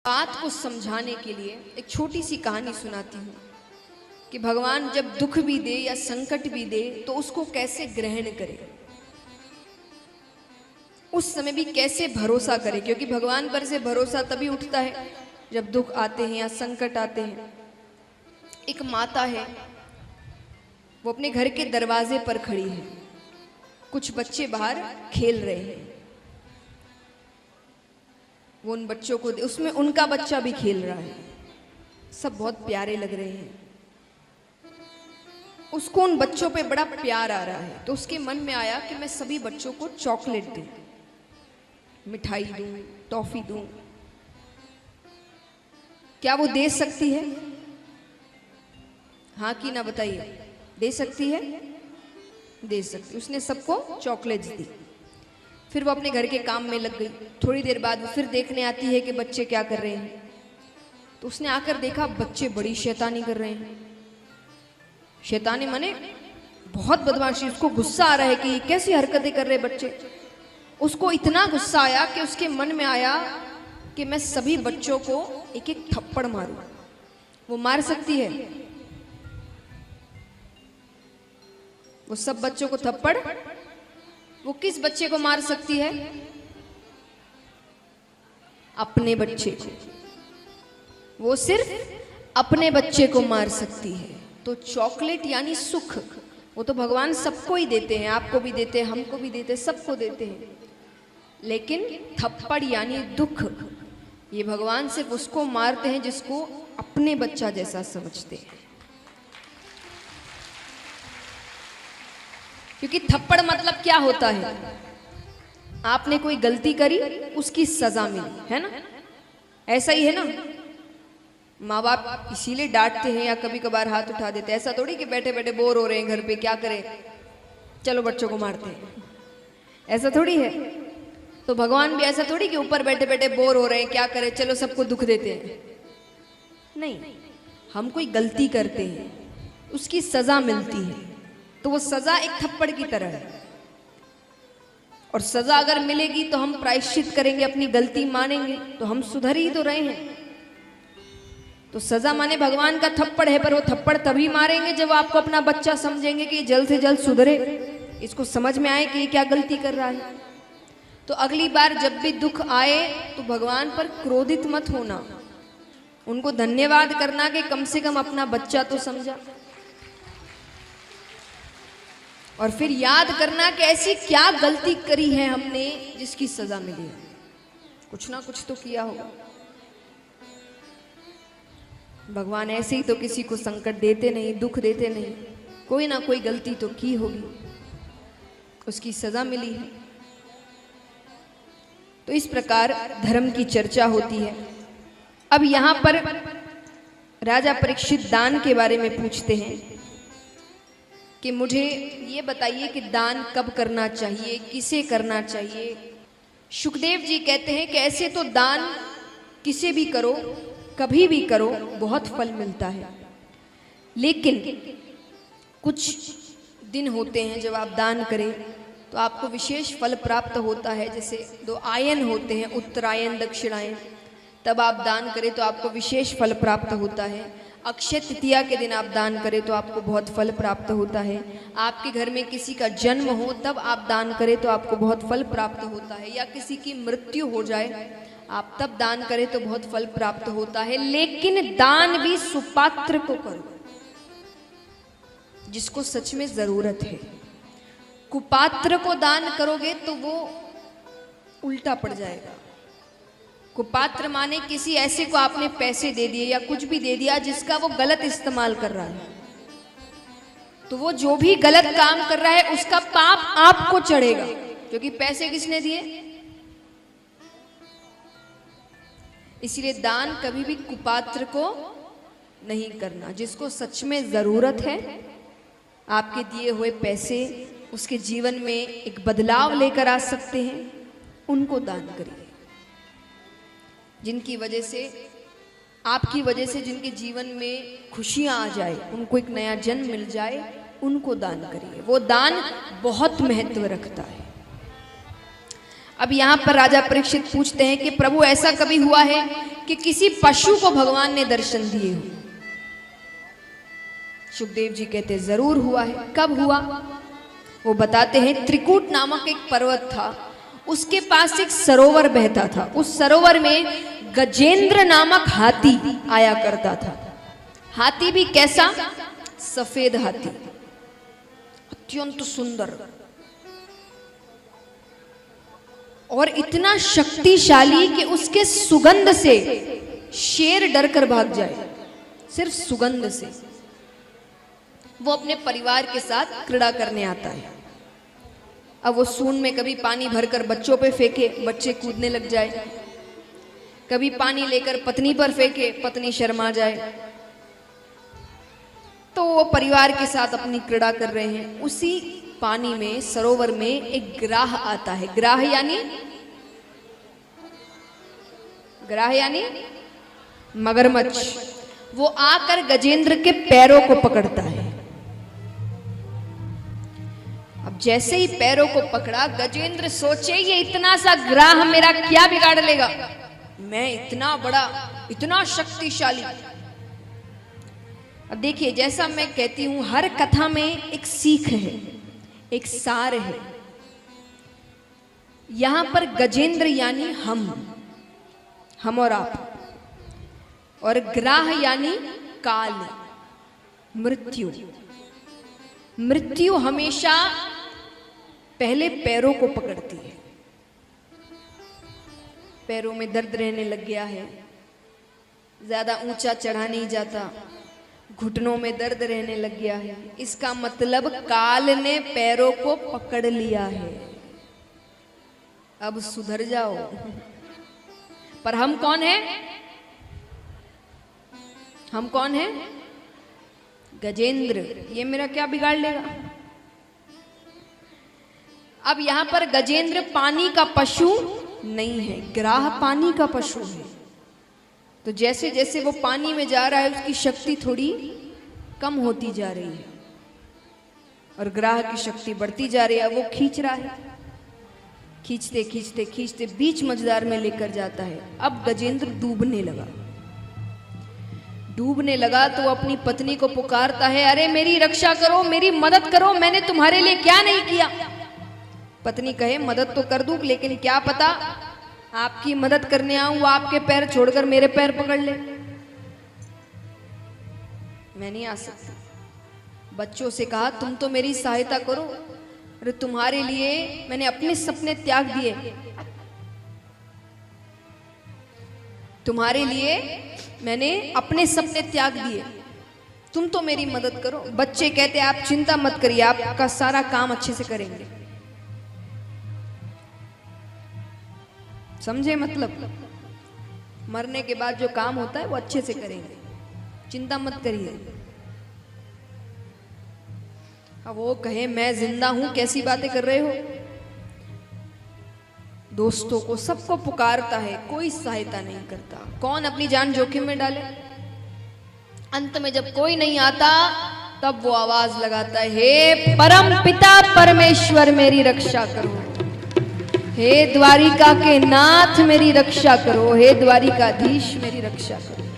बात को समझाने के लिए एक छोटी सी कहानी सुनाती हूँ कि भगवान जब दुख भी दे या संकट भी दे तो उसको कैसे ग्रहण करे, उस समय भी कैसे भरोसा करे, क्योंकि भगवान पर से भरोसा तभी उठता है जब दुख आते हैं या संकट आते हैं। एक माता है, वो अपने घर के दरवाजे पर खड़ी है, कुछ बच्चे बाहर खेल रहे हैं, वो उन बच्चों को उसमें उनका बच्चा भी खेल रहा है, सब बहुत प्यारे लग रहे हैं। उसको उन बच्चों पे बड़ा प्यार आ रहा है, तो उसके मन में आया कि मैं सभी बच्चों को चॉकलेट दूं, मिठाई दूं, टॉफी दूं। क्या वो दे सकती है? हाँ कि ना बताइए, दे सकती है? दे सकती। उसने सबको चॉकलेट्स दी। फिर वो अपने घर के काम में लग गई। थोड़ी देर बाद वो फिर देखने आती है कि बच्चे क्या कर रहे हैं, तो उसने आकर देखा बच्चे बड़ी शैतानी कर रहे हैं। शैतानी माने बहुत बदमाशी। उसको गुस्सा आ रहा है कि कैसी हरकतें कर रहे बच्चे। उसको इतना गुस्सा आया कि उसके मन में आया कि मैं सभी बच्चों को एक एक थप्पड़ मारूं। वो मार सकती है? वो सब बच्चों को थप्पड़, वो किस बच्चे को मार सकती है? अपने बच्चे को। वो सिर्फ अपने बच्चे को मार सकती है। तो चॉकलेट यानी सुख, वो तो भगवान सबको ही देते हैं, आपको भी देते हैं, हमको भी देते हैं, सबको देते हैं। लेकिन थप्पड़ यानी दुख, ये भगवान सिर्फ उसको मारते हैं जिसको अपने बच्चा जैसा समझते हैं। क्योंकि थप्पड़ मतलब क्या होता है? आपने कोई गलती करी, उसकी सजा मिली, है ना? ऐसा ही है ना? माँ बाप इसीलिए डांटते हैं या कभी कभार हाथ उठा देते हैं। ऐसा थोड़ी कि बैठे बैठे बोर हो रहे हैं घर पे, क्या करें, चलो बच्चों को मारते हैं, ऐसा थोड़ी है। तो भगवान भी ऐसा थोड़ी कि ऊपर बैठे बैठे बोर हो रहे हैं, क्या करें, चलो सबको दुख देते हैं। नहीं, हम कोई गलती करते हैं, उसकी सजा मिलती है, तो वो सजा एक थप्पड़ की तरह है। और सजा अगर मिलेगी तो हम प्रायश्चित करेंगे, अपनी गलती मानेंगे, तो हम सुधर ही तो रहे हैं। तो सजा माने भगवान का थप्पड़ है, पर वो थप्पड़ तभी मारेंगे जब आपको अपना बच्चा समझेंगे कि जल्द से जल्द सुधरे, इसको समझ में आए कि ये क्या गलती कर रहा है। तो अगली बार जब भी दुख आए तो भगवान पर क्रोधित मत होना, उनको धन्यवाद करना कि कम से कम अपना बच्चा तो समझा। और फिर याद करना कि ऐसी क्या गलती करी है हमने जिसकी सजा मिली है। कुछ ना कुछ तो किया होगा। भगवान ऐसे ही तो किसी को संकट देते नहीं, दुख देते नहीं, कोई ना कोई गलती तो की होगी, उसकी सजा मिली है। तो इस प्रकार धर्म की चर्चा होती है। अब यहां पर राजा परीक्षित दान के बारे में पूछते हैं कि मुझे ये बताइए कि दान कब करना चाहिए, किसे करना चाहिए। शुकदेव जी कहते हैं कि ऐसे तो दान किसे भी करो, कभी भी करो, बहुत फल मिलता है। लेकिन कुछ दिन होते हैं जब आप दान करें तो आपको विशेष फल प्राप्त होता है। जैसे 2 आयन होते हैं, उत्तरायण दक्षिणायन, तब आप दान करें तो आपको विशेष फल प्राप्त होता है। अक्षय तृतीया के दिन आप दान करें तो आपको बहुत फल प्राप्त होता है। आपके घर में किसी का जन्म हो तब आप दान करें तो आपको बहुत फल प्राप्त होता है। या किसी की मृत्यु हो जाए, आप तब दान करें तो बहुत फल प्राप्त होता है। लेकिन दान भी सुपात्र को करो, जिसको सच में जरूरत है। कुपात्र को दान करोगे तो वो उल्टा पड़ जाएगा। कुपात्र माने किसी ऐसे को आपने पैसे दे दिए या कुछ भी दे दिया जिसका वो गलत इस्तेमाल कर रहा है, तो वो जो भी गलत काम कर रहा है उसका पाप आपको चढ़ेगा, क्योंकि पैसे किसने दिए। इसलिए दान कभी भी कुपात्र को नहीं करना। जिसको सच में जरूरत है, आपके दिए हुए पैसे उसके जीवन में एक बदलाव लेकर आ सकते हैं, उनको दान करिए। जिनकी वजह से, आपकी वजह से जिनके जीवन में खुशियां आ जाए, उनको एक नया जन्म मिल जाए, उनको दान करिए। वो दान बहुत महत्व रखता है। अब यहाँ पर राजा परीक्षित पूछते हैं कि प्रभु ऐसा कभी हुआ है कि किसी पशु को भगवान ने दर्शन दिए हो। सुखदेव जी कहते जरूर हुआ है। कब हुआ? वो बताते हैं त्रिकूट नामक एक पर्वत था, उसके पास एक सरोवर बहता था। उस सरोवर में गजेंद्र नामक हाथी आया करता था। हाथी भी कैसा? सफेद हाथी, अत्यंत सुंदर और इतना शक्तिशाली कि उसके सुगंध से शेर डर कर भाग जाए। सिर्फ सुगंध से। वो अपने परिवार के साथ क्रीड़ा करने आता है। अब वो सूंड में कभी पानी भरकर बच्चों पे फेंके, बच्चे कूदने लग जाए, कभी पानी लेकर पत्नी पर फेंके, पत्नी शर्मा जाए। तो वो परिवार के साथ अपनी क्रीड़ा कर रहे हैं। उसी पानी में, सरोवर में एक ग्राह आता है। ग्राह यानी मगरमच्छ। वो आकर गजेंद्र के पैरों को पकड़ता है। अब जैसे ही पैरों को पकड़ा, गजेंद्र सोचे ये इतना सा ग्राह मेरा क्या बिगाड़ लेगा, मैं इतना बड़ा, इतना शक्तिशाली। अब देखिए, जैसा मैं कहती हूं, हर कथा में एक सीख है, एक सार है। यहां पर गजेंद्र यानी हम और आप, और ग्राह यानी काल, मृत्यु। मृत्यु हमेशा पहले पैरों को पकड़ती है। पैरों में दर्द रहने लग गया है, ज्यादा ऊंचा चढ़ा नहीं जाता, घुटनों में दर्द रहने लग गया है, इसका मतलब काल ने पैरों को पकड़ लिया है। अब सुधर जाओ। पर हम कौन हैं? हम कौन हैं? गजेंद्र। ये मेरा क्या बिगाड़ लेगा? अब यहां पर गजेंद्र पानी का पशु नहीं है, ग्राह पानी का पशु है। तो जैसे जैसे वो पानी में जा रहा है, उसकी शक्ति थोड़ी कम होती जा रही है और ग्राह की शक्ति बढ़ती जा रही है। वो खींच रहा है, खींचते खींचते खींचते बीच मझधार में लेकर जाता है। अब गजेंद्र डूबने लगा तो वो अपनी पत्नी को पुकारता है, अरे मेरी रक्षा करो, मेरी मदद करो, मैंने तुम्हारे लिए क्या नहीं किया। पत्नी कहे, मदद तो कर दूं, लेकिन क्या पता आपकी मदद करने आऊं, वो आपके पैर छोड़कर मेरे पैर पकड़ ले। मैं नहीं आ सकती। बच्चों से कहा, तुम तो मेरी सहायता करो, अरे तुम्हारे लिए मैंने अपने सपने त्याग दिए, तुम्हारे लिए मैंने अपने सपने त्याग दिए, तुम तो मेरी मदद करो। बच्चे कहते, आप चिंता मत करिए, आपका सारा काम अच्छे से करेंगे। समझे? मतलब मरने के बाद जो काम होता है वो अच्छे से करेंगे, चिंता मत करिए। अब वो कहे, मैं जिंदा हूं, कैसी बातें कर रहे हो। दोस्तों को, सबको पुकारता है, कोई सहायता नहीं करता। कौन अपनी जान जोखिम में डाले? अंत में जब कोई नहीं आता, तब वो आवाज लगाता है, हे परम पिता परमेश्वर मेरी रक्षा करो, हे द्वारिका के नाथ मेरी रक्षा करो, हे द्वारिकाधीश मेरी रक्षा करो।